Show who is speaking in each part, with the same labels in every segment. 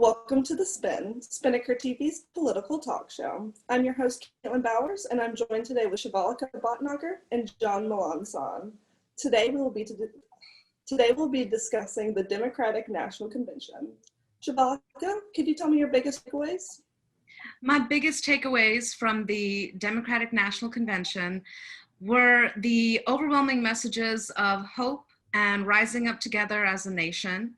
Speaker 1: Welcome to the Spinn, Spinnaker TV's political talk show. I'm your host, Caitlin Bowers, and I'm joined today with Shivalika Bhatnagar and John Melanson. Today we'll be discussing the Democratic National Convention. Shivalika, could you tell me your biggest takeaways?
Speaker 2: My biggest takeaways from the Democratic National Convention were the overwhelming messages of hope and rising up together as a nation.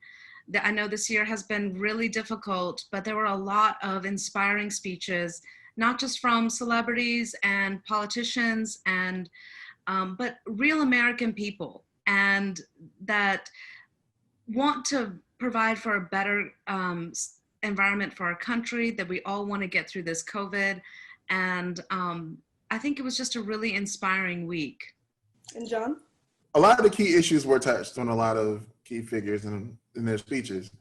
Speaker 2: I know this year has been really difficult, but there were a lot of inspiring speeches, not just from celebrities and politicians, but real American people, and that want to provide for a better environment for our country, that we all want to get through this COVID. And I think it was just a really inspiring week.
Speaker 1: And John?
Speaker 3: A lot of the key issues were touched on a lot of key figures in their speeches,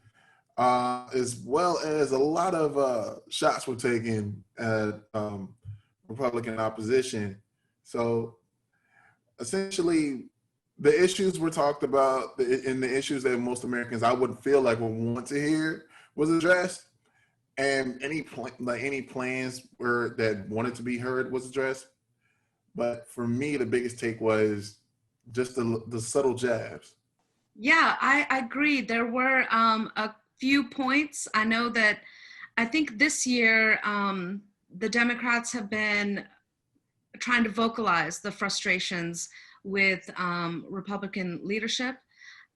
Speaker 3: as well as a lot of shots were taken at Republican opposition. So essentially, the issues were talked about, and the issues that most Americans I would feel like would want to hear was addressed, and any plans that wanted to be heard was addressed. But for me, the biggest take was just the subtle jabs.
Speaker 2: Yeah, I agree. There were a few points. I know that I think this year the Democrats have been trying to vocalize the frustrations with Republican leadership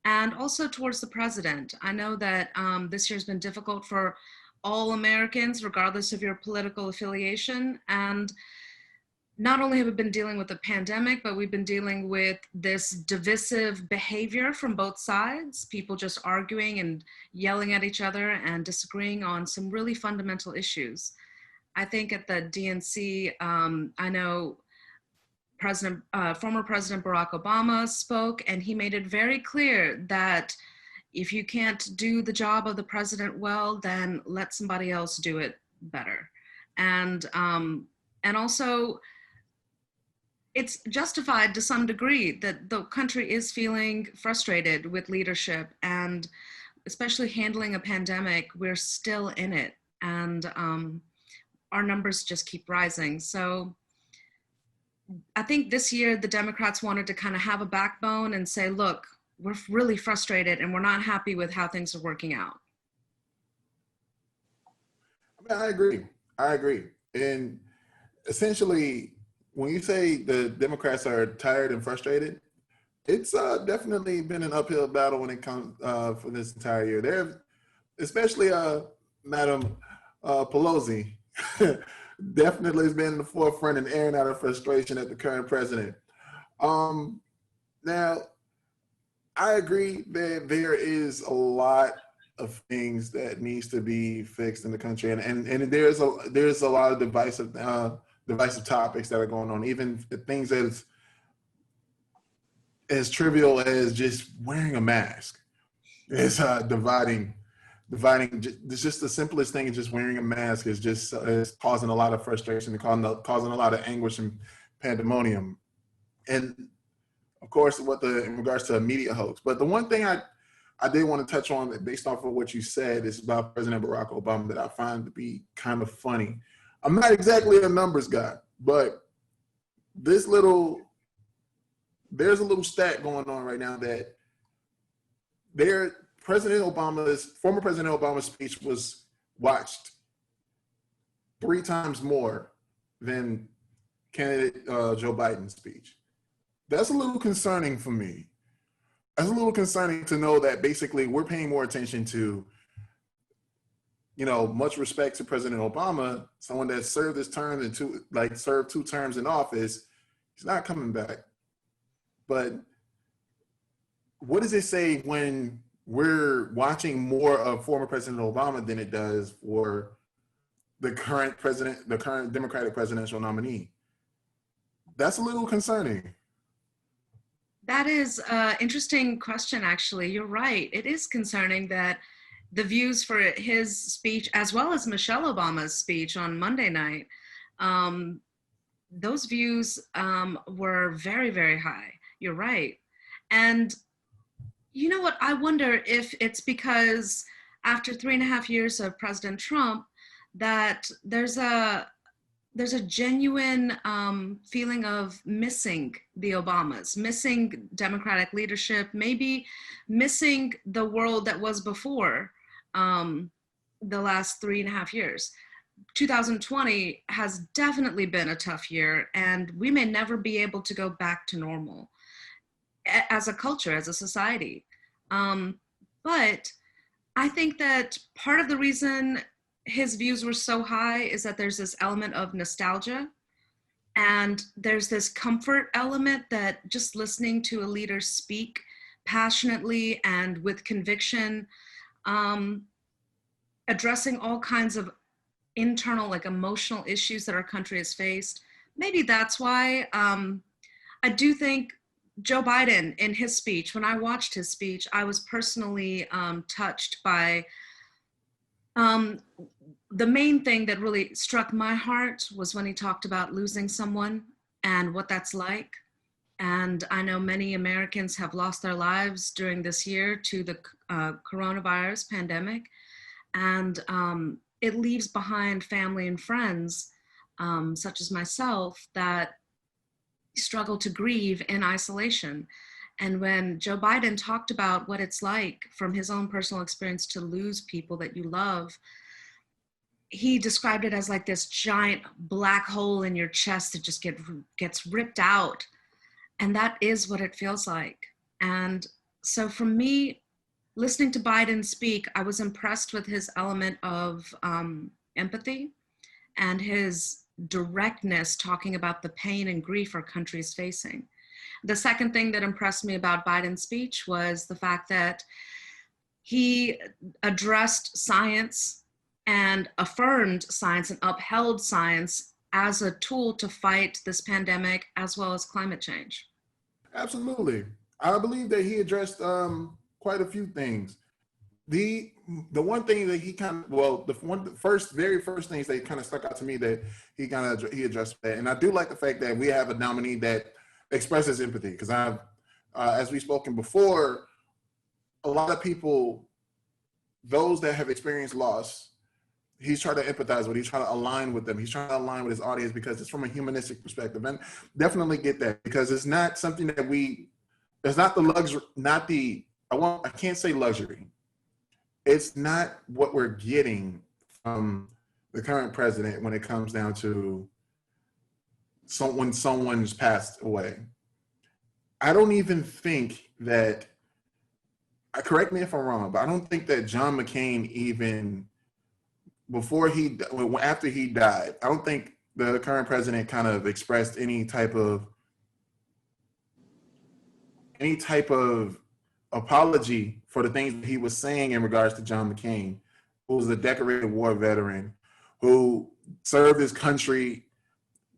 Speaker 2: and also towards the president. I know that this year has been difficult for all Americans, regardless of your political affiliation. And not only have we been dealing with the pandemic, but we've been dealing with this divisive behavior from both sides, people just arguing and yelling at each other and disagreeing on some really fundamental issues. I think at the DNC, I know former President Barack Obama spoke, and he made it very clear that if you can't do the job of the president well, then let somebody else do it better. And also, it's justified to some degree that the country is feeling frustrated with leadership, and especially handling a pandemic. We're still in it, and our numbers just keep rising. So I think this year the Democrats wanted to kind of have a backbone and say, look, we're really frustrated and we're not happy with how things are working out.
Speaker 3: I agree. And essentially, when you say the Democrats are tired and frustrated, it's definitely been an uphill battle when it comes for this entire year. There, especially Madam Pelosi, definitely has been in the forefront and airing out of frustration at the current president. Now, I agree that there is a lot of things that needs to be fixed in the country, and there's a lot of divisive topics that are going on, even things as trivial as just wearing a mask is dividing. It's just the simplest thing is just wearing a mask is causing a lot of frustration and causing a lot of anguish and pandemonium. And of course, in regards to a media hoax. But the one thing I did want to touch on, based off of what you said, is about President Barack Obama that I find to be kind of funny. I'm not exactly a numbers guy, but there's a little stat going on right now that former President Obama's speech was watched 3 times more than candidate Joe Biden's speech. That's a little concerning for me. That's a little concerning to know that basically we're paying more attention to, much respect to President Obama, someone that served his term and served 2 terms in office. He's not coming back. But what does it say when we're watching more of former President Obama than it does for the current Democratic presidential nominee? That's a little concerning.
Speaker 2: That is an interesting question, actually. You're right. It is concerning that the views for his speech, as well as Michelle Obama's speech on Monday night, those views were very, very high. You're right. And you know what? I wonder if it's because after 3.5 years of President Trump, that there's a genuine feeling of missing the Obamas, missing Democratic leadership, maybe missing the world that was before the last 3.5 years. 2020 has definitely been a tough year, and we may never be able to go back to normal as a culture, as a society. But I think that part of the reason his views were so high is that there's this element of nostalgia, and there's this comfort element that just listening to a leader speak passionately and with conviction, addressing all kinds of internal, like emotional issues that our country has faced. Maybe that's why. I do think Joe Biden, in his speech, when I watched his speech, I was personally touched by the main thing that really struck my heart was when he talked about losing someone and what that's like. And I know many Americans have lost their lives during this year to the coronavirus pandemic. And it leaves behind family and friends, such as myself, that struggle to grieve in isolation. And when Joe Biden talked about what it's like from his own personal experience to lose people that you love, he described it as like this giant black hole in your chest that just gets ripped out. And that is what it feels like. And so for me, listening to Biden speak, I was impressed with his element of empathy and his directness, talking about the pain and grief our country is facing. The second thing that impressed me about Biden's speech was the fact that he addressed science and affirmed science and upheld science as a tool to fight this pandemic as well as climate change.
Speaker 3: Absolutely. I believe that he addressed quite a few things. The one thing that he kind of, well, very first things that kind of stuck out to me that he addressed that, and I do like the fact that we have a nominee that expresses empathy, because I've, as we've spoken before, a lot of people, those that have experienced loss, he's trying to empathize with, he's trying to align with them, he's trying to align with his audience, because it's from a humanistic perspective. And definitely get that, because it's not something that it's not the luxury, I can't say luxury. It's not what we're getting from the current president when it comes down to when someone's passed away. I don't even think that, correct me if I'm wrong, but I don't think that John McCain, even after he died, I don't think the current president kind of expressed any type of apology for the things that he was saying in regards to John McCain, who was a decorated war veteran, who served his country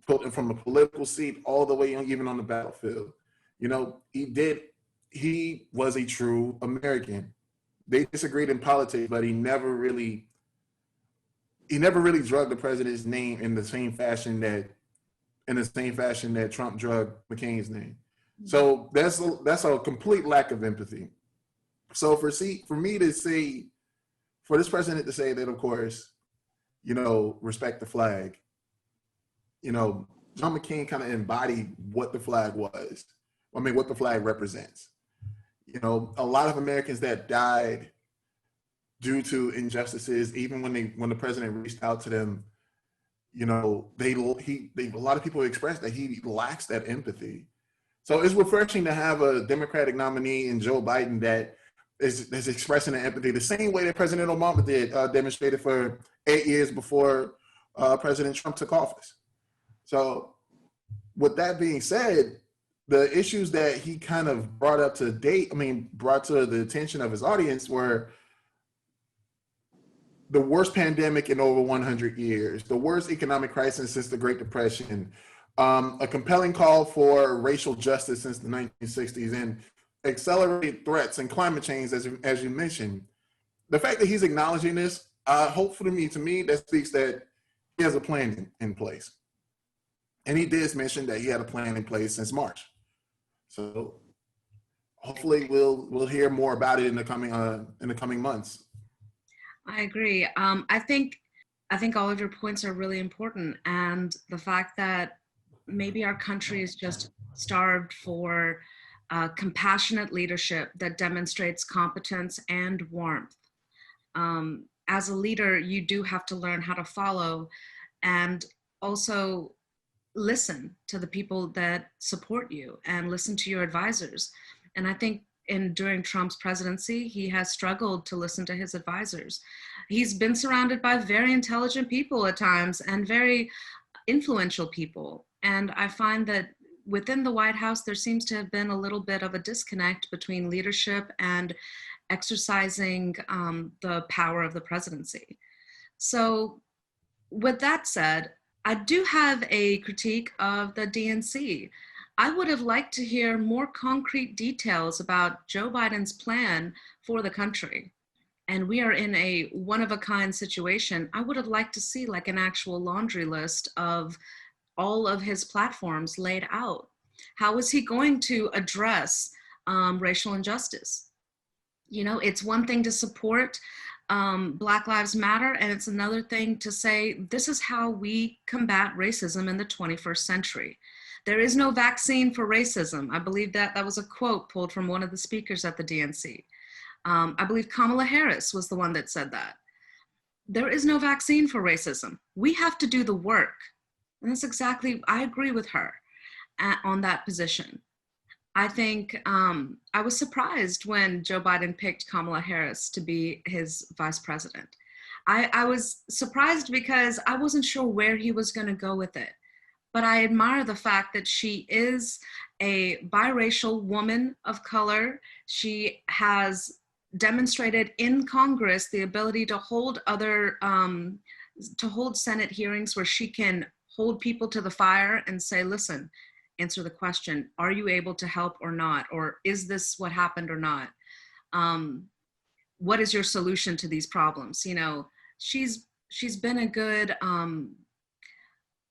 Speaker 3: from the political seat all the way even on the battlefield. You know, he was a true American. They disagreed in politics, but he never really drugged the president's name in the same fashion that Trump drugged McCain's name. So that's a complete lack of empathy. So for this president to say that, of course, you know, respect the flag, you know, John McCain kind of embodied what the flag was. I mean, what the flag represents. You know, a lot of Americans that died due to injustices, even when the president reached out to them, you know, a lot of people expressed that he lacks that empathy. So it's refreshing to have a Democratic nominee in Joe Biden that is expressing the empathy the same way that President Obama did, demonstrated for 8 years before President Trump took office. So with that being said, the issues that he kind of brought to the attention of his audience were the worst pandemic in over 100 years, the worst economic crisis since the Great Depression, a compelling call for racial justice since the 1960s, and accelerated threats and climate change, as you mentioned. The fact that he's acknowledging this, hopefully to me, that speaks that he has a plan in place. And he did mention that he had a plan in place since March. So hopefully we'll hear more about it in the coming months.
Speaker 2: I agree. I think all of your points are really important, and the fact that maybe our country is just starved for compassionate leadership that demonstrates competence and warmth. As a leader, you do have to learn how to follow and also listen to the people that support you and listen to your advisors. And I think during Trump's presidency, he has struggled to listen to his advisors. He's been surrounded by very intelligent people at times and very influential people. And I find that within the White House, there seems to have been a little bit of a disconnect between leadership and exercising the power of the presidency. So with that said, I do have a critique of the DNC. I would have liked to hear more concrete details about Joe Biden's plan for the country. And we are in a one-of-a-kind situation. I would have liked to see like an actual laundry list of all of his platforms laid out. How is he going to address racial injustice? You know, it's one thing to support Black Lives Matter, and it's another thing to say, this is how we combat racism in the 21st century. There is no vaccine for racism. I believe that was a quote pulled from one of the speakers at the DNC. I believe Kamala Harris was the one that said that. There is no vaccine for racism. We have to do the work. And that's exactly, I agree with her on that position. I think I was surprised when Joe Biden picked Kamala Harris to be his vice president. I was surprised because I wasn't sure where he was going to go with it. But I admire the fact that she is a biracial woman of color. She has demonstrated in Congress the ability to hold Senate hearings where she can hold people to the fire and say, listen, answer the question, are you able to help or not? Or is this what happened or not? What is your solution to these problems? You know, she's been a good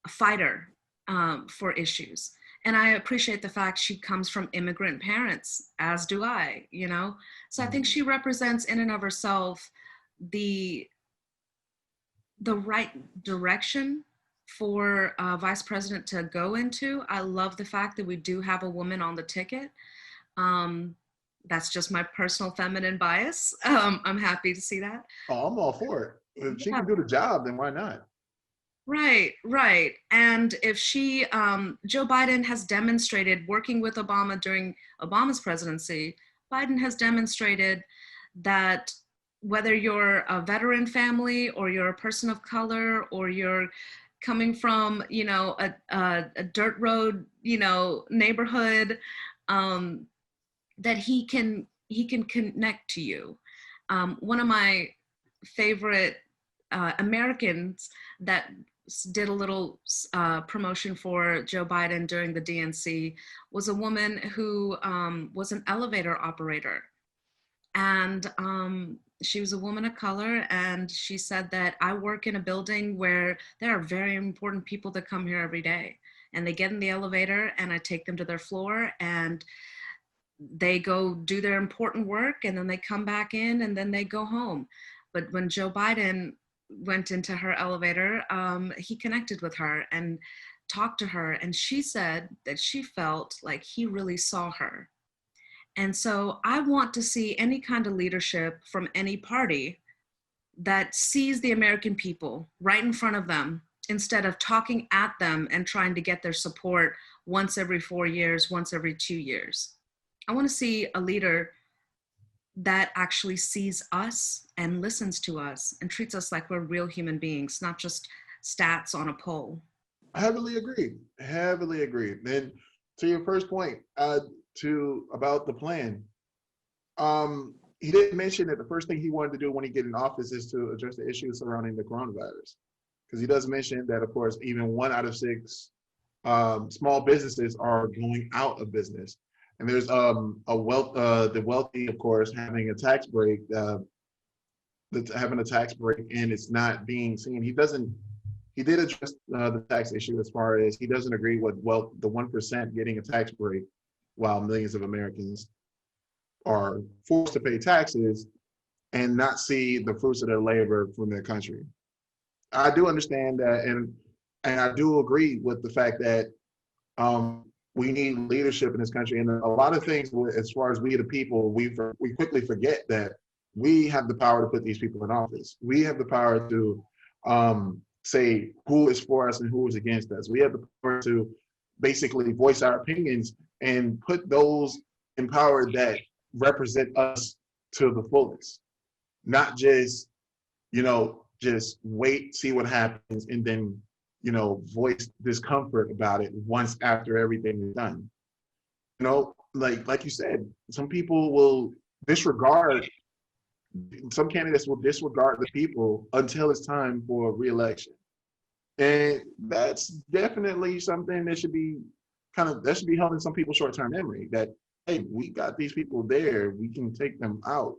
Speaker 2: fighter for issues. And I appreciate the fact she comes from immigrant parents, as do I, you know? So I think she represents in and of herself the right direction for vice president to go into. I love the fact that we do have a woman on the ticket. That's just my personal feminine bias. I'm happy to see that.
Speaker 3: Oh, I'm all for it. If she can do the job, then why not?
Speaker 2: Right. And if Joe Biden has demonstrated working with Obama during Obama's presidency, Biden has demonstrated that whether you're a veteran family or you're a person of color or you're coming from, you know, a dirt road, you know, neighborhood, that he can connect to you. One of my favorite Americans that did a little promotion for Joe Biden during the DNC was a woman who was an elevator operator. And she was a woman of color, and she said that I work in a building where there are very important people that come here every day, and they get in the elevator and I take them to their floor and they go do their important work and then they come back in and then they go home. But when Joe Biden went into her elevator, he connected with her and talked to her, and she said that she felt like he really saw her. And so I want to see any kind of leadership from any party that sees the American people right in front of them instead of talking at them and trying to get their support once every 4 years, once every 2 years. I want to see a leader that actually sees us and listens to us and treats us like we're real human beings, not just stats on a poll.
Speaker 3: Heavily agreed. And to your first point, about the plan, he didn't mention that the first thing he wanted to do when he get in office is to address the issues surrounding the coronavirus. Because he does mention that, of course, even 1 out of 6 small businesses are going out of business. And there's the wealthy, of course, having a tax break, and it's not being seen. He did address the tax issue as far as he doesn't agree with the 1% getting a tax break while millions of Americans are forced to pay taxes and not see the fruits of their labor from their country. I do understand that, and I do agree with the fact that we need leadership in this country, and a lot of things, as far as we the people, we quickly forget that we have the power to put these people in office. We have the power to say who is for us and who is against us. We have the power to basically voice our opinions and put those in power that represent us to the fullest, not just, just wait, see what happens, and then, voice discomfort about it once after everything is done. Like you said, some people will disregard, some candidates will disregard the people until it's time for re-election. And that's definitely something that should be that should be held in some people's short-term memory, that, hey, we got these people there, we can take them out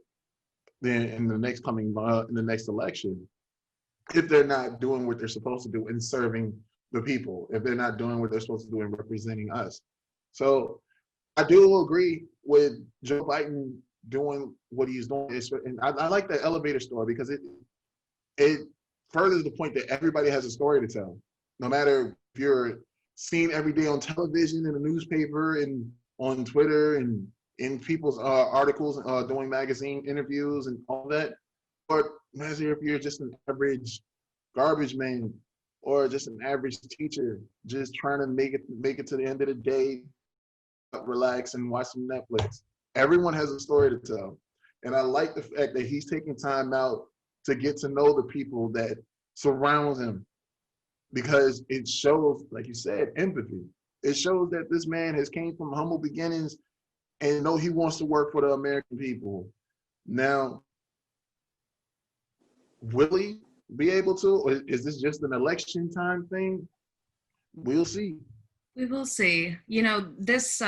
Speaker 3: then in the next election, if they're not doing what they're supposed to do in serving the people, if they're not doing what they're supposed to do in representing us. So I do agree with Joe Biden doing what he's doing. And I like that elevator story, because it furthers the point that everybody has a story to tell. No matter if you're seen every day on television, in the newspaper, and on Twitter, and in people's articles, doing magazine interviews and all that, or imagine if you're just an average garbage man, or just an average teacher, just trying to make it to the end of the day, relax and watch some Netflix. Everyone has a story to tell. And I like the fact that he's taking time out to get to know the people that surround him, because it shows, like you said, empathy. It shows that this man has came from humble beginnings and know he wants to work for the American people. Now, will he be able to, or is this just an election time thing? We'll see.
Speaker 2: We will see. This,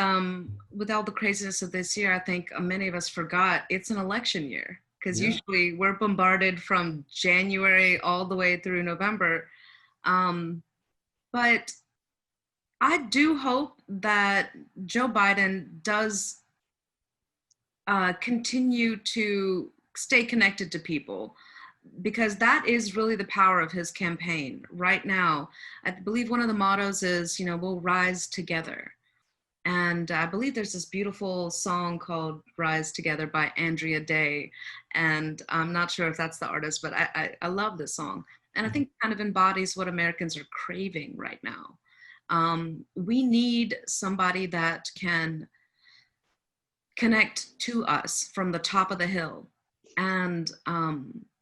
Speaker 2: with all the craziness of this year, I think many of us forgot it's an election year, because usually we're bombarded from January all the way through November. But I do hope that Joe Biden does continue to stay connected to people, because that is really the power of his campaign right now. I believe one of the mottos is, we'll rise together. And I believe there's this beautiful song called Rise Together by Andrea Day. And I'm not sure if that's the artist, but I love this song. And I think it kind of embodies what Americans are craving right now. We need somebody that can connect to us from the top of the hill. And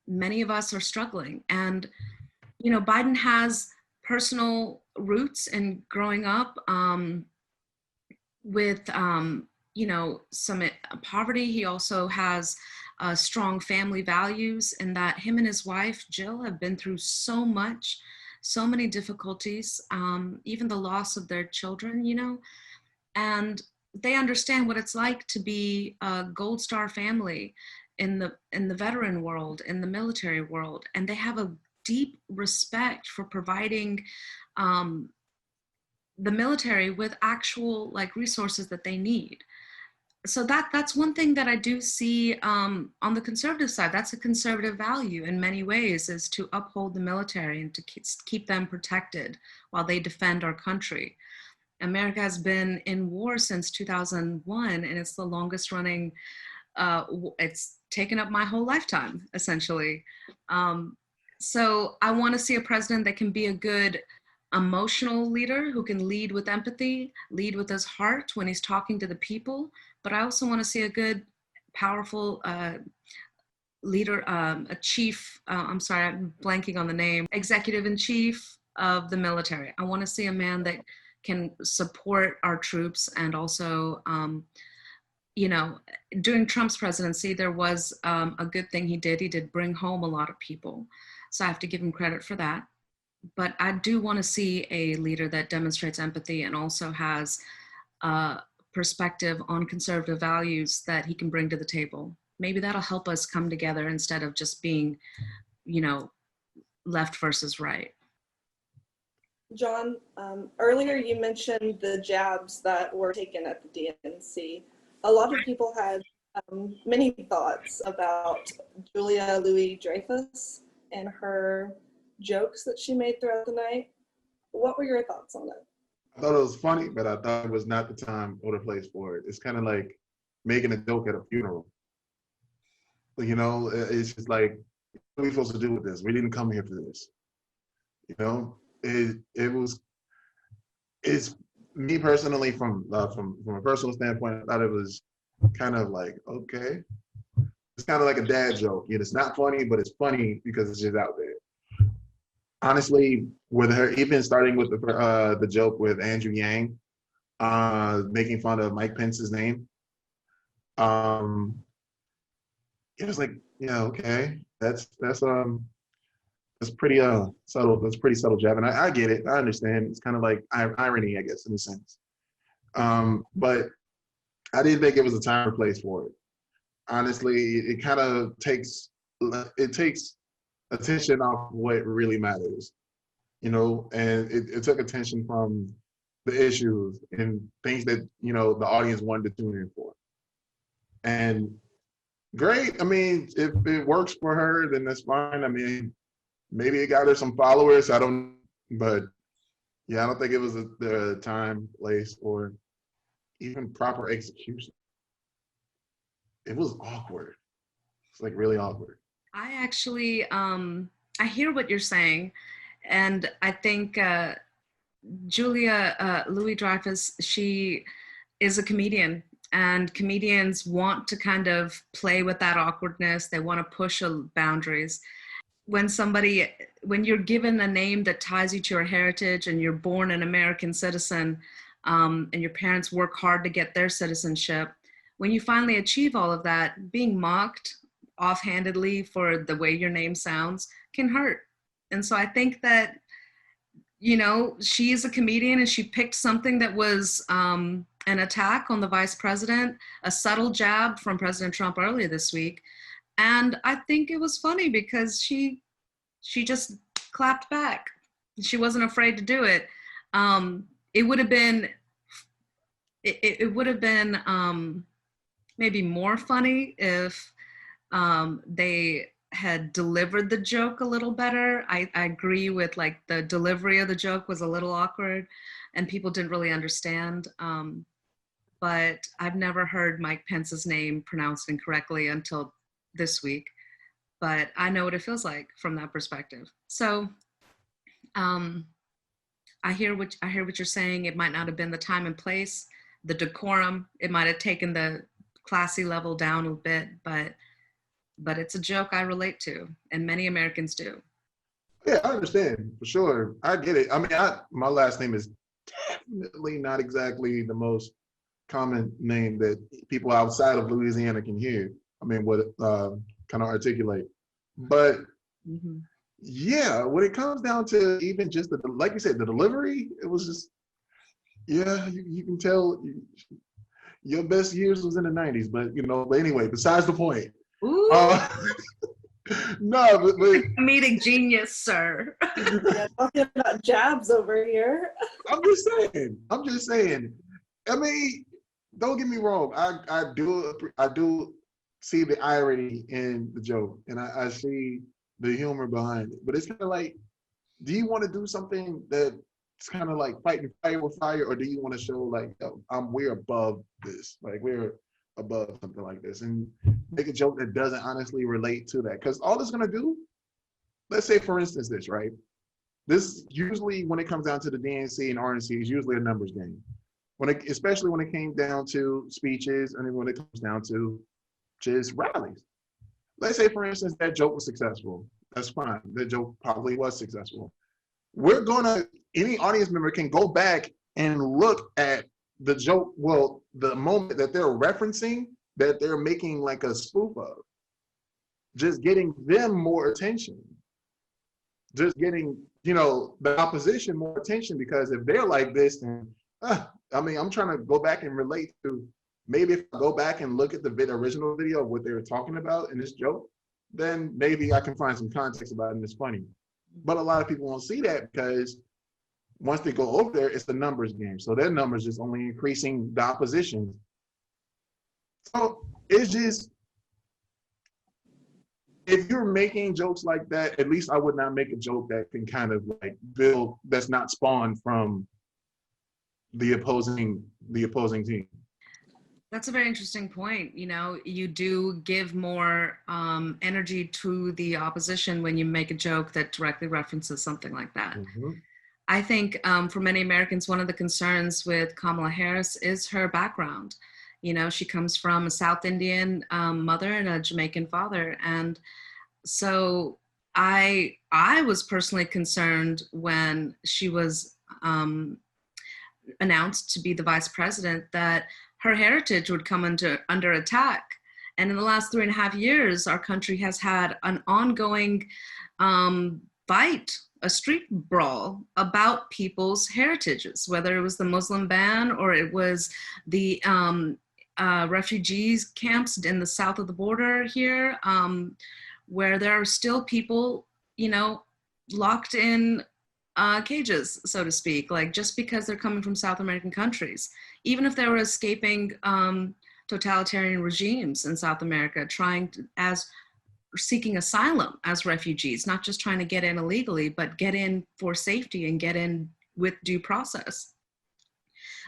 Speaker 2: many of us are struggling. And, Biden has personal roots in growing up with, some poverty. He also has strong family values, and that him and his wife, Jill, have been through so much, so many difficulties, even the loss of their children, and they understand what it's like to be a Gold Star family in the veteran world, in the military world, and they have a deep respect for providing the military with actual resources that they need. So that's one thing that I do see on the conservative side. That's a conservative value in many ways, is to uphold the military and to keep them protected while they defend our country. America has been in war since 2001, and it's the longest running, it's taken up my whole lifetime, essentially. So I want to see a president that can be a good emotional leader, who can lead with empathy, lead with his heart when he's talking to the people. But I also want to see a good, powerful leader, a chief, I'm sorry, I'm blanking on the name, executive in chief of the military. I want to see a man that can support our troops. And also, during Trump's presidency, there was a good thing he did. He did bring home a lot of people. So I have to give him credit for that. But I do want to see a leader that demonstrates empathy and also has a perspective on conservative values that he can bring to the table. Maybe that'll help us come together instead of just being, left versus right.
Speaker 1: John, earlier you mentioned the jabs that were taken at the DNC. A lot of people had many thoughts about Julia Louis-Dreyfus and her jokes that she made throughout the night. What were your thoughts on it?
Speaker 3: I thought it was funny, but I thought it was not the time or the place for it. It's kind of like making a joke at a funeral. You know, it's just like, what are we supposed to do with this? We didn't come here for this. You know, it's me personally from a personal standpoint. I thought it was kind of like, okay, it's kind of like a dad joke. It's not funny, but it's funny because it's just out there. Honestly, with her even starting with the joke with Andrew Yang, making fun of Mike Pence's name, it was like, yeah, okay, that's pretty subtle. That's pretty subtle jab, and I get it. I understand. It's kind of like irony, I guess, in a sense. But I didn't think it was a time or place for it. Honestly, it kind of takes attention off what really matters, you know, and it took attention from the issues and things that, you know, the audience wanted to tune in for. And great. I mean, if it works for her, then that's fine. I mean, maybe it got her some followers. But yeah, I don't think it was the time, place, or even proper execution. It was awkward. It's like really awkward.
Speaker 2: I actually, I hear what you're saying. And I think Julia Louis-Dreyfus, she is a comedian. And comedians want to kind of play with that awkwardness. They want to push boundaries. When you're given a name that ties you to your heritage and you're born an American citizen, and your parents work hard to get their citizenship, when you finally achieve all of that, being mocked offhandedly for the way your name sounds can hurt. And so I think that, you know, she is a comedian and she picked something that was an attack on the vice president, a subtle jab from President Trump earlier this week. And I think it was funny because she just clapped back. She wasn't afraid to do it. It would have been maybe more funny if they had delivered the joke a little better. I agree with, like, the delivery of the joke was a little awkward and people didn't really understand. But I've never heard Mike Pence's name pronounced incorrectly until this week. But I know what it feels like from that perspective. So I hear what you're saying. It might not have been the time and place, the decorum. It might have taken the classy level down a bit, but it's a joke I relate to, and many Americans do.
Speaker 3: Yeah, I understand, for sure. I get it. I mean, my last name is definitely not exactly the most common name that people outside of Louisiana can hear. I mean, what kind of articulate. But yeah, when it comes down to even just like you said, the delivery, it was just, yeah, you can tell your best years was in the 90s, but anyway, besides the point. No, but
Speaker 2: comedic genius, sir.
Speaker 1: Yeah, talking about jabs over here.
Speaker 3: I'm just saying. I mean, don't get me wrong. I do see the irony in the joke, and I see the humor behind it. But it's kind of like, do you want to do something that's kind of like fighting fire with fire, or do you want to show like, we're above this, like we're above something like this, and make a joke that doesn't honestly relate to that? Because all it's gonna do, let's say for instance this, right? This usually, when it comes down to the DNC and RNC, is usually a numbers game. Especially when it came down to speeches, and then when it comes down to just rallies. Let's say for instance that joke was successful. That's fine. That joke probably was successful. Any audience member can go back and look at the joke, well, the moment that they're referencing, that they're making like a spoof of, just getting them more attention, just getting, the opposition more attention, because if they're like this, then, I'm trying to go back and relate to, maybe if I go back and look at the original video of what they were talking about in this joke, then maybe I can find some context about it and it's funny. But a lot of people won't see that because once they go over there, it's the numbers game. So their numbers just only increasing the opposition. So it's just, if you're making jokes like that, at least I would not make a joke that can kind of like build, that's not spawned from the opposing team.
Speaker 2: That's a very interesting point. You know, you do give more energy to the opposition when you make a joke that directly references something like that.
Speaker 3: Mm-hmm.
Speaker 2: I think for many Americans, one of the concerns with Kamala Harris is her background. You know, she comes from a South Indian mother and a Jamaican father. And so I was personally concerned when she was announced to be the vice president that her heritage would come under attack. And in the last 3.5 years, our country has had an ongoing fight, a street brawl about people's heritages, whether it was the Muslim ban or it was the refugees camps in the south of the border here, where there are still people, you know, locked in cages, so to speak, like just because they're coming from South American countries, even if they were escaping totalitarian regimes in South America, seeking asylum as refugees, not just trying to get in illegally, but get in for safety and get in with due process.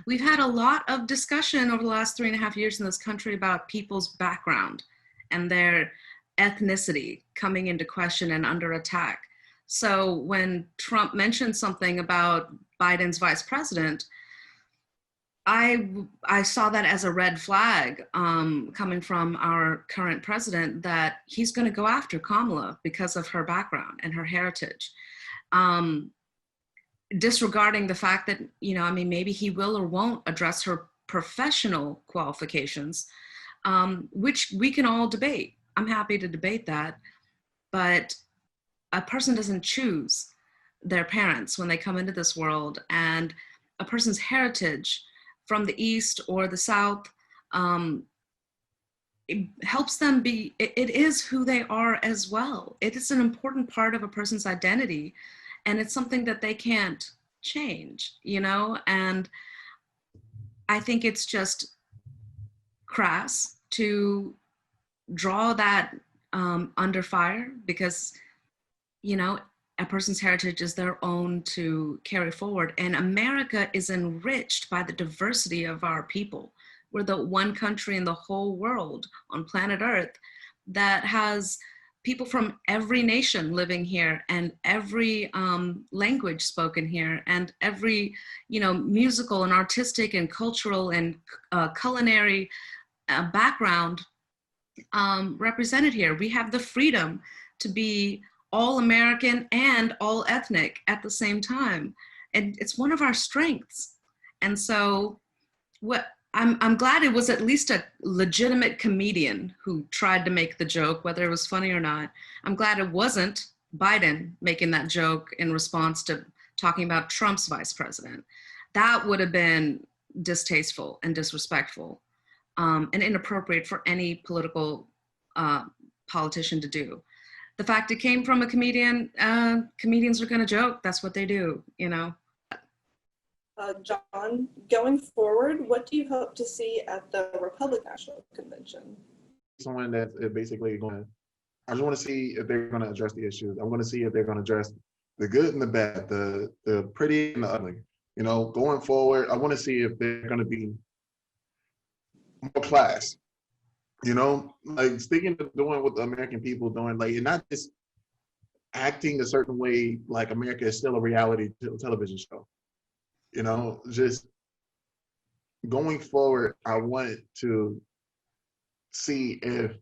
Speaker 2: We've had a lot of discussion over the last 3.5 years in this country about people's background and their ethnicity coming into question and under attack. So when Trump mentioned something about Biden's vice president, I saw that as a red flag coming from our current president, that he's going to go after Kamala because of her background and her heritage, disregarding the fact that, you know, I mean, maybe he will or won't address her professional qualifications, which we can all debate. I'm happy to debate that, but a person doesn't choose their parents when they come into this world, and a person's heritage from the East or the South, it helps them be, it is who they are as well. It is an important part of a person's identity, and it's something that they can't change, you know? And I think it's just crass to draw that under fire, because, you know, a person's heritage is their own to carry forward. And America is enriched by the diversity of our people. We're the one country in the whole world on planet Earth that has people from every nation living here, and every language spoken here, and every, you know, musical and artistic and cultural and culinary background represented here. We have the freedom to be all American and all ethnic at the same time. And it's one of our strengths. And so I'm glad it was at least a legitimate comedian who tried to make the joke, whether it was funny or not. I'm glad it wasn't Biden making that joke in response to talking about Trump's vice president. That would have been distasteful and disrespectful, and inappropriate for any political politician to do. The fact it came from a comedian, comedians are going to joke. That's what they do, you know.
Speaker 1: John, going forward, what do you hope to see at the Republican National Convention?
Speaker 3: Someone that's basically going to, I just want to see if they're going to address the issues. I want to see if they're going to address the good and the bad, the pretty and the ugly. You know, going forward, I want to see if they're going to be more class. You know, like sticking to doing what the American people doing, like, and not just acting a certain way like America is still a reality television show. You know, just going forward, I want to see if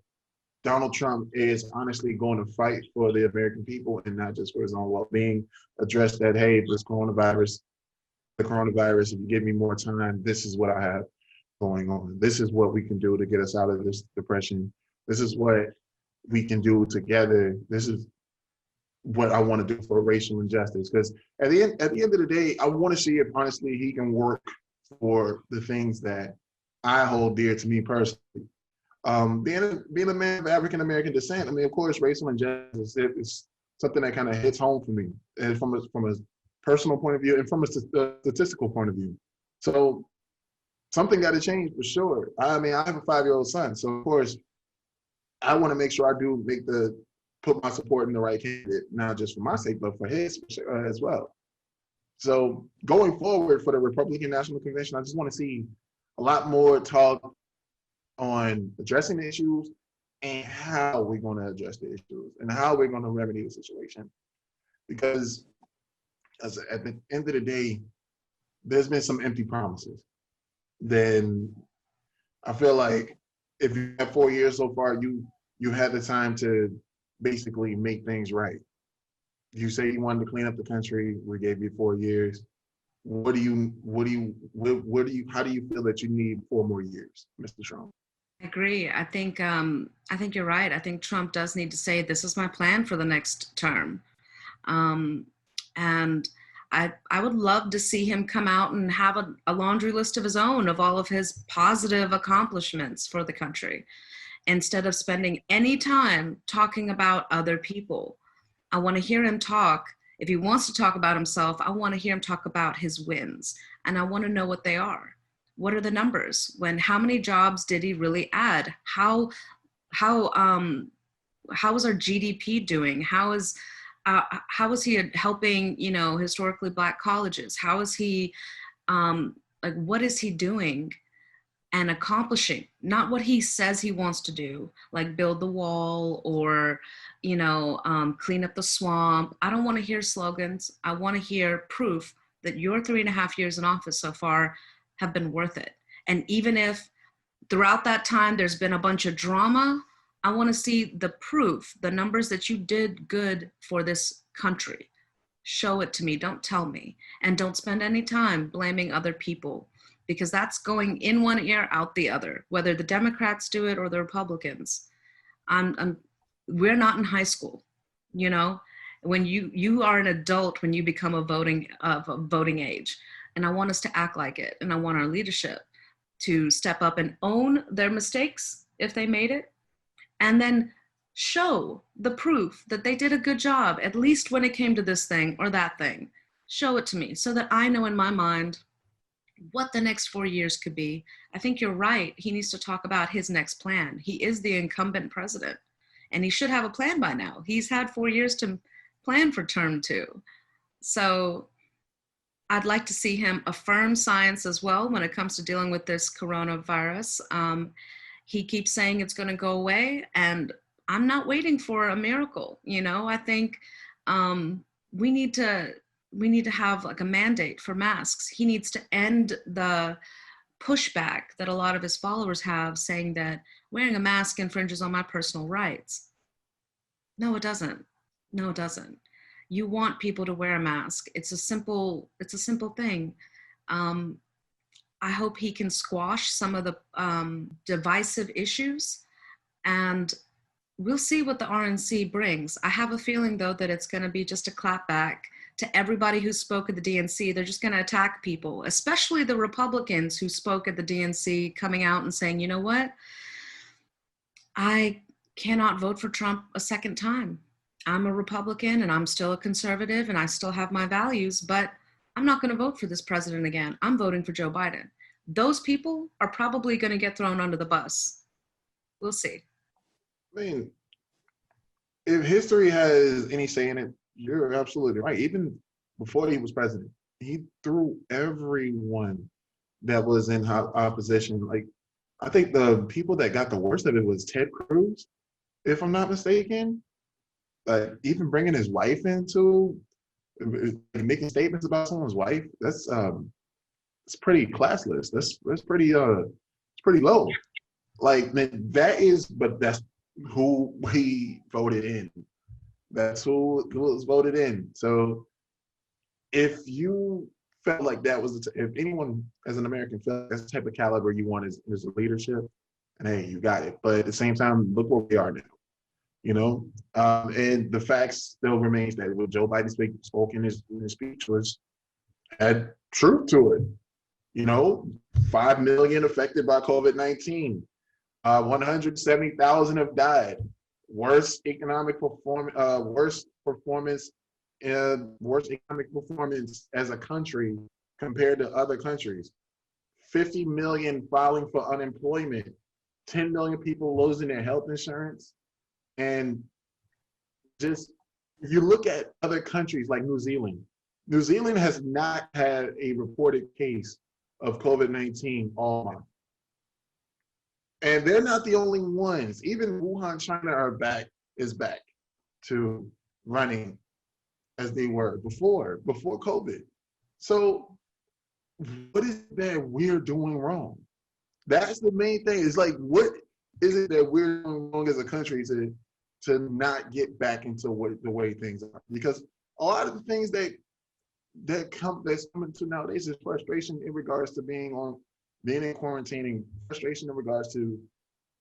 Speaker 3: Donald Trump is honestly going to fight for the American people and not just for his own well-being. Address that, hey, the coronavirus, if you give me more time, this is what I have going on. This is what we can do to get us out of this depression. This is what we can do together. This is what I want to do for racial injustice. Because at the end of the day, I want to see if honestly he can work for the things that I hold dear to me personally. Being a man of African American descent, I mean, of course, racial injustice is something that kind of hits home for me, and from a personal point of view and from a statistical point of view. So something got to change for sure. I mean, I have a 5-year-old son, so of course, I want to make sure I do put my support in the right candidate, not just for my sake, but for his as well. So going forward for the Republican National Convention, I just want to see a lot more talk on addressing the issues and how we're going to address the issues and how we're going to remedy the situation. Because at the end of the day, there's been some empty promises. Then I feel like if you have 4 years so far, you had the time to basically make things right. You say you wanted to clean up the country. We gave you 4 years. How do you feel that you need 4 more years, Mr. Trump?
Speaker 2: I agree. I think you're right. I think Trump does need to say, this is my plan for the next term. And I would love to see him come out and have a laundry list of his own of all of his positive accomplishments for the country, instead of spending any time talking about other people. I want to hear him talk. If he wants to talk about himself, I want to hear him talk about his wins. And I want to know what they are. What are the numbers? How many jobs did he really add? How is our GDP doing? How is he helping, historically Black colleges? How is he, what is he doing and accomplishing? Not what he says he wants to do, like build the wall or, clean up the swamp. I don't want to hear slogans. I want to hear proof that your 3.5 years in office so far have been worth it. And even if throughout that time there's been a bunch of drama, I want to see the proof, the numbers that you did good for this country. Show it to me, don't tell me. And don't spend any time blaming other people, because that's going in one ear, out the other, whether the Democrats do it or the Republicans. We're not in high school, when you are an adult, when you become a voting age. And I want us to act like it. And I want our leadership to step up and own their mistakes if they made it, and then show the proof that they did a good job, at least when it came to this thing or that thing. Show it to me so that I know in my mind what the next 4 years could be. I think you're right. He needs to talk about his next plan. He is the incumbent president, and he should have a plan by now. He's had 4 years to plan for term 2. So I'd like to see him affirm science as well when it comes to dealing with this coronavirus. He keeps saying it's going to go away, and I'm not waiting for a miracle. I think we need to have like a mandate for masks. He needs to end the pushback that a lot of his followers have, saying that wearing a mask infringes on my personal rights. No, it doesn't. No, it doesn't. You want people to wear a mask. It's a simple thing. I hope he can squash some of the divisive issues, and we'll see what the RNC brings. I have a feeling, though, that it's going to be just a clapback to everybody who spoke at the DNC. They're just going to attack people, especially the Republicans who spoke at the DNC, coming out and saying, you know what? I cannot vote for Trump a second time. I'm a Republican and I'm still a conservative and I still have my values, but I'm not going to vote for this president again. I'm voting for Joe Biden. Those people are probably going to get thrown under the bus. We'll see.
Speaker 3: I mean, if history has any say in it, you're absolutely right. Even before he was president, he threw everyone that was in opposition. Like, I think the people that got the worst of it was Ted Cruz, if I'm not mistaken. Even bringing his wife into making statements about someone's wife, that's it's pretty classless. That's pretty it's pretty low. That's who we voted in. That's who was voted in. So if you felt like that was, if anyone as an American felt that's the type of caliber you want is leadership, and hey, you got it. But at the same time, look where we are now. And the facts still remains that what Joe Biden spoke in his speech had truth to it. 5 million affected by COVID-19, 170,000 have died. Worst economic performance as a country compared to other countries. 50 million filing for unemployment, 10 million people losing their health insurance. And just, you look at other countries like New Zealand. New Zealand has not had a reported case of COVID-19 all month. And they're not the only ones. Even Wuhan, China is back to running as they were before COVID. So what is it that we're doing wrong? That's the main thing. It's like, what is it that we're doing wrong as a country to not get back into the way things are? Because a lot of the things that's coming to nowadays is frustration in regards to being in quarantine, and frustration in regards to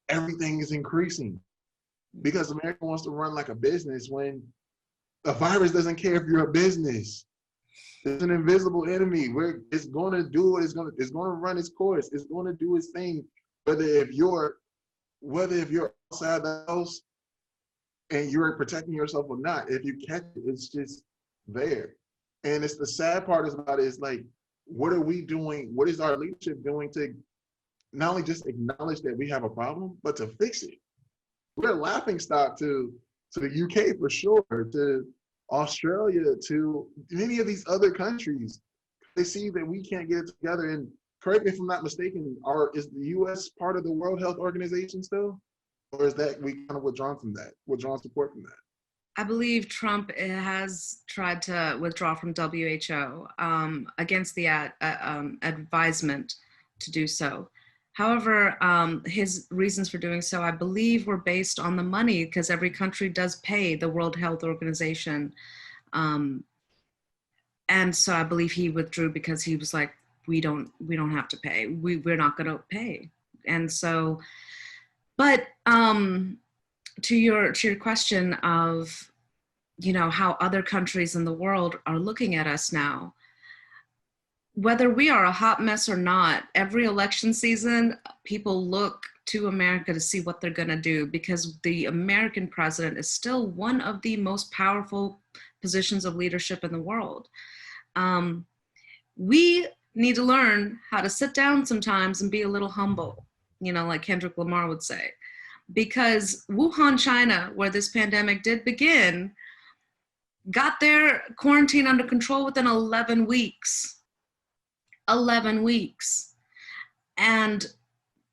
Speaker 3: everything is increasing. Because America wants to run like a business when a virus doesn't care if you're a business. It's an invisible enemy. It's going to do what it's going to run its course. It's going to do its thing. Whether if you're outside the house and you're protecting yourself or not, if you catch it, it's just there. And it's the sad part about it is like, what are we doing? What is our leadership doing to not only just acknowledge that we have a problem, but to fix it? We're a laughing stock to the UK for sure, to Australia, to many of these other countries. They see that we can't get it together. And correct me if I'm not mistaken, is the US part of the World Health Organization still? Or is that we kind of withdrawn support from that?
Speaker 2: I believe Trump has tried to withdraw from WHO against the advisement to do so. However, his reasons for doing so, I believe, were based on the money, because every country does pay the World Health Organization. And so I believe he withdrew because he was like, we don't have to pay. We're not going to pay. And so, but to your question of, how other countries in the world are looking at us now, whether we are a hot mess or not, every election season, people look to America to see what they're going to do, because the American president is still one of the most powerful positions of leadership in the world. We need to learn how to sit down sometimes and be a little humble, like Kendrick Lamar would say, because Wuhan, China, where this pandemic did begin, got their quarantine under control within 11 weeks. 11 weeks. And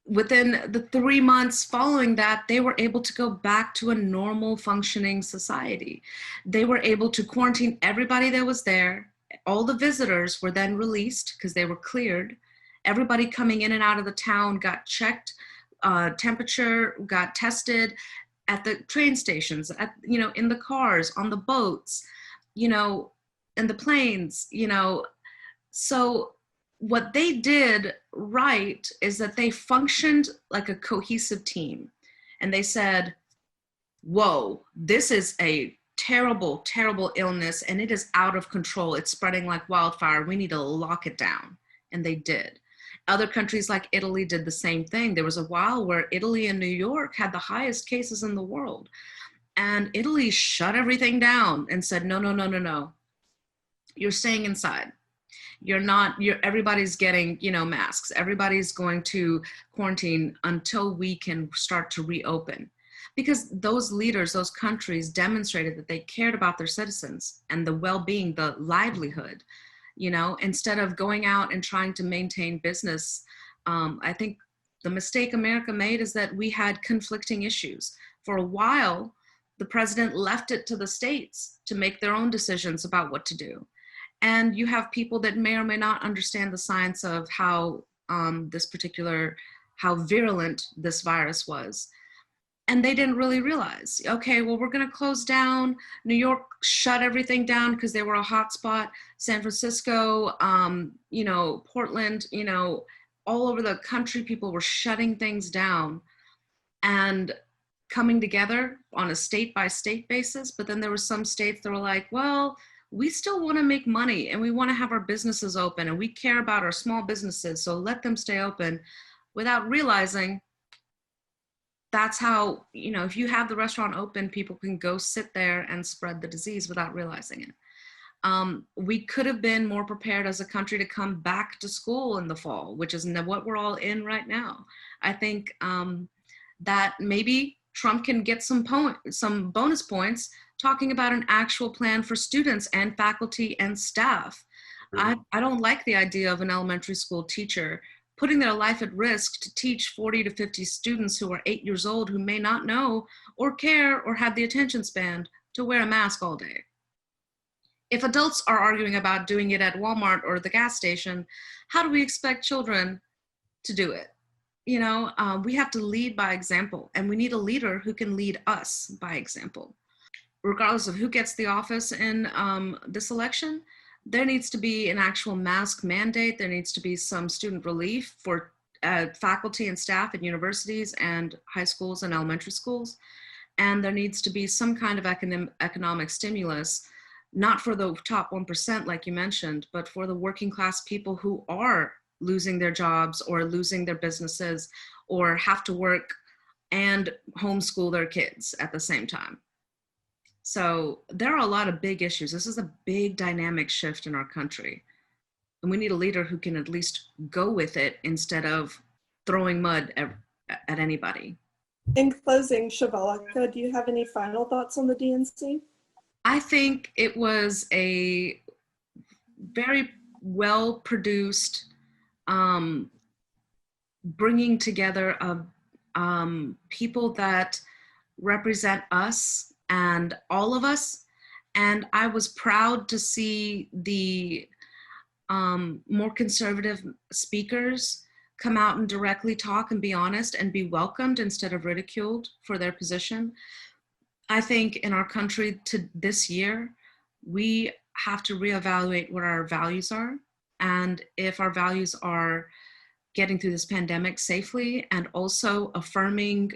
Speaker 2: within the 3 months following that, they were able to go back to a normal functioning society. They were able to quarantine everybody that was there. All the visitors were then released because they were cleared. Everybody coming in and out of the town got checked, temperature, got tested at the train stations, in the cars, on the boats, in the planes, So what they did right is that they functioned like a cohesive team. And they said, whoa, this is a terrible, terrible illness, and it is out of control. It's spreading like wildfire. We need to lock it down. And they did. Other countries like Italy did the same thing. There was a while where Italy and New York had the highest cases in the world. And Italy shut everything down and said, no. You're staying inside. Everybody's getting, masks. Everybody's going to quarantine until we can start to reopen. Because those leaders, those countries demonstrated that they cared about their citizens and the well-being, the livelihood, instead of going out and trying to maintain business. I think the mistake America made is that we had conflicting issues. For a while, the president left it to the states to make their own decisions about what to do. And you have people that may or may not understand the science of how how virulent this virus was. And they didn't really realize, okay, well, we're going to close down. New York shut everything down because they were a hot spot. San Francisco, Portland, all over the country, people were shutting things down and coming together on a state by state basis. But then there were some states that were like, well, we still want to make money and we want to have our businesses open and we care about our small businesses, so let them stay open, without realizing that's how, if you have the restaurant open, people can go sit there and spread the disease without realizing it. We could have been more prepared as a country to come back to school in the fall, which is what we're all in right now. I think that maybe Trump can get some bonus points talking about an actual plan for students and faculty and staff. I don't like the idea of an elementary school teacher putting their life at risk to teach 40 to 50 students who are 8 years old who may not know or care or have the attention span to wear a mask all day. If adults are arguing about doing it at Walmart or the gas station, how do we expect children to do it? You know, we have to lead by example, and we need a leader who can lead us by example. Regardless of who gets the office in this election, there needs to be an actual mask mandate. There needs to be some student relief for faculty and staff at universities and high schools and elementary schools. And there needs to be some kind of economic stimulus, not for the top 1%, like you mentioned, but for the working class people who are losing their jobs or losing their businesses or have to work and homeschool their kids at the same time. So there are a lot of big issues. This is a big dynamic shift in our country. And we need a leader who can at least go with it instead of throwing mud at anybody.
Speaker 1: In closing, Shivalaka, do you have any final thoughts on the DNC?
Speaker 2: I think it was a very well produced bringing together of people that represent us and all of us. And I was proud to see the more conservative speakers come out and directly talk and be honest and be welcomed instead of ridiculed for their position. I think in our country to this year, we have to reevaluate what our values are. And if our values are getting through this pandemic safely and also affirming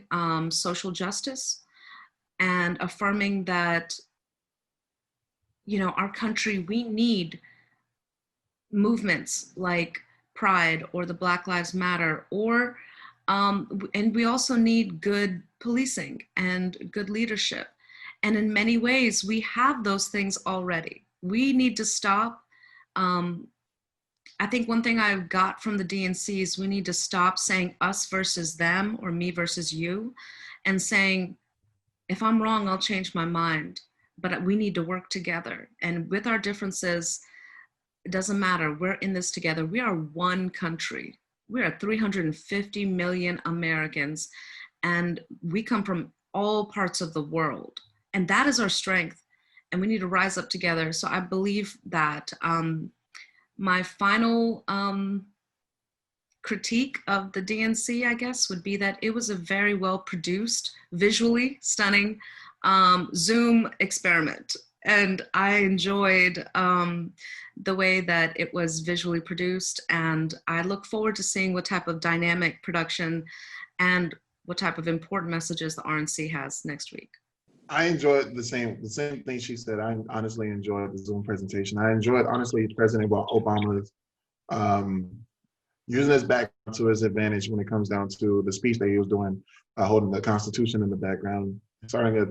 Speaker 2: social justice and affirming that, you know, our country, we need movements like Pride or the Black Lives Matter, or and we also need good policing and good leadership. And in many ways, we have those things already. We need to stop. I think one thing I got from the DNC is we need to stop saying us versus them or me versus you, and saying, if I'm wrong, I'll change my mind. But we need to work together. And with our differences, it doesn't matter. We're in this together. We are one country. We are 350 million Americans, and we come from all parts of the world. And that is our strength. And we need to rise up together. So I believe that my final critique of the DNC, I guess, would be that it was a very well produced, visually stunning Zoom experiment. And I enjoyed the way that it was visually produced. And I look forward to seeing what type of dynamic production and what type of important messages the RNC has next week.
Speaker 3: I enjoyed the same thing she said. I honestly enjoyed the Zoom presentation. I enjoyed, honestly, President Obama's using his background to his advantage when it comes down to the speech that he was doing, holding the Constitution in the background, starting at,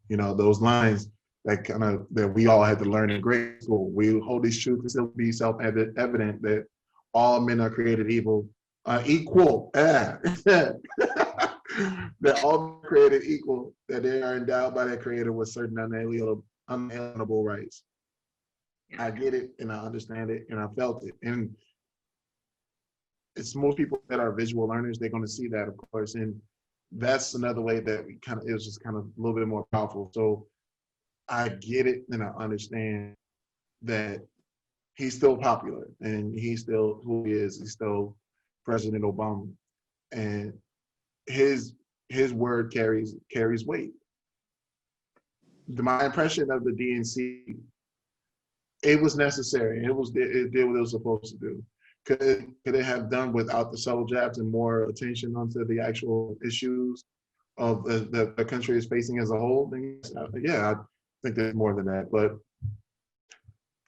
Speaker 3: you know, those lines that we all had to learn in grade school. We hold these truths to still be self-evident that all men are created equal. That all men are created equal, that they are endowed by their creator with certain unalienable rights. Yeah. I get it, and I understand it, and I felt it. And it's most people that are visual learners, they're going to see that, of course. And that's another way that it was just kind of a little bit more powerful. So I get it, and I understand that he's still popular, and he's still who he is. He's still President Obama, and his word carries weight. My impression of the DNC, it was necessary. It did what it was supposed to do. Could it have done without the subtle jabs and more attention onto the actual issues of the country is facing as a whole? Yeah, I think there's more than that. But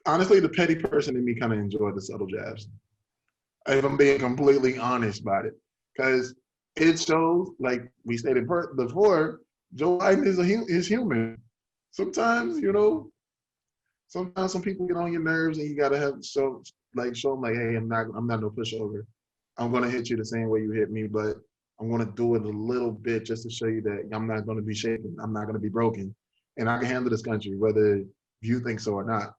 Speaker 3: honestly, the petty person in me kind of enjoyed the subtle jabs, if I'm being completely honest about it, because it shows, like we stated before, Joe Biden is human. Sometimes, you know, sometimes some people get on your nerves, and you gotta show them like, hey, I'm not no pushover. I'm gonna hit you the same way you hit me, but I'm gonna do it a little bit just to show you that I'm not gonna be shaken. I'm not gonna be broken, and I can handle this country, whether you think so or not.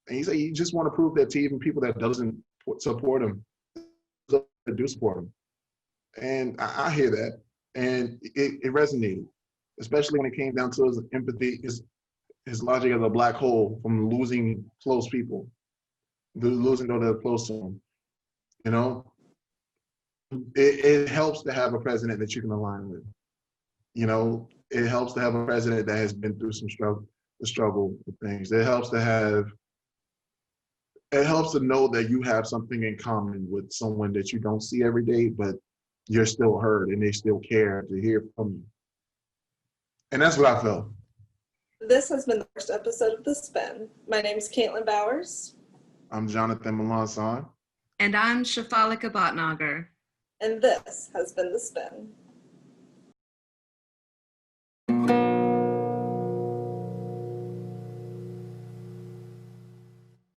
Speaker 3: And you say you just want to prove that to even people that doesn't support him, that do support him. And I hear that, and it resonated, especially when it came down to his empathy, his logic as a black hole from losing close people, losing those that are close to him. You know, it helps to have a president that you can align with. You know, it helps to have a president that has been through some struggle with things. It helps to know that you have something in common with someone that you don't see every day, but you're still heard and they still care to hear from you. And that's what I felt.
Speaker 1: This has been the first episode of The Spin. My name is Caitlin Bowers.
Speaker 3: I'm Jonathan Melanson.
Speaker 2: And I'm Shafalika Botnager.
Speaker 1: And this has been The Spin.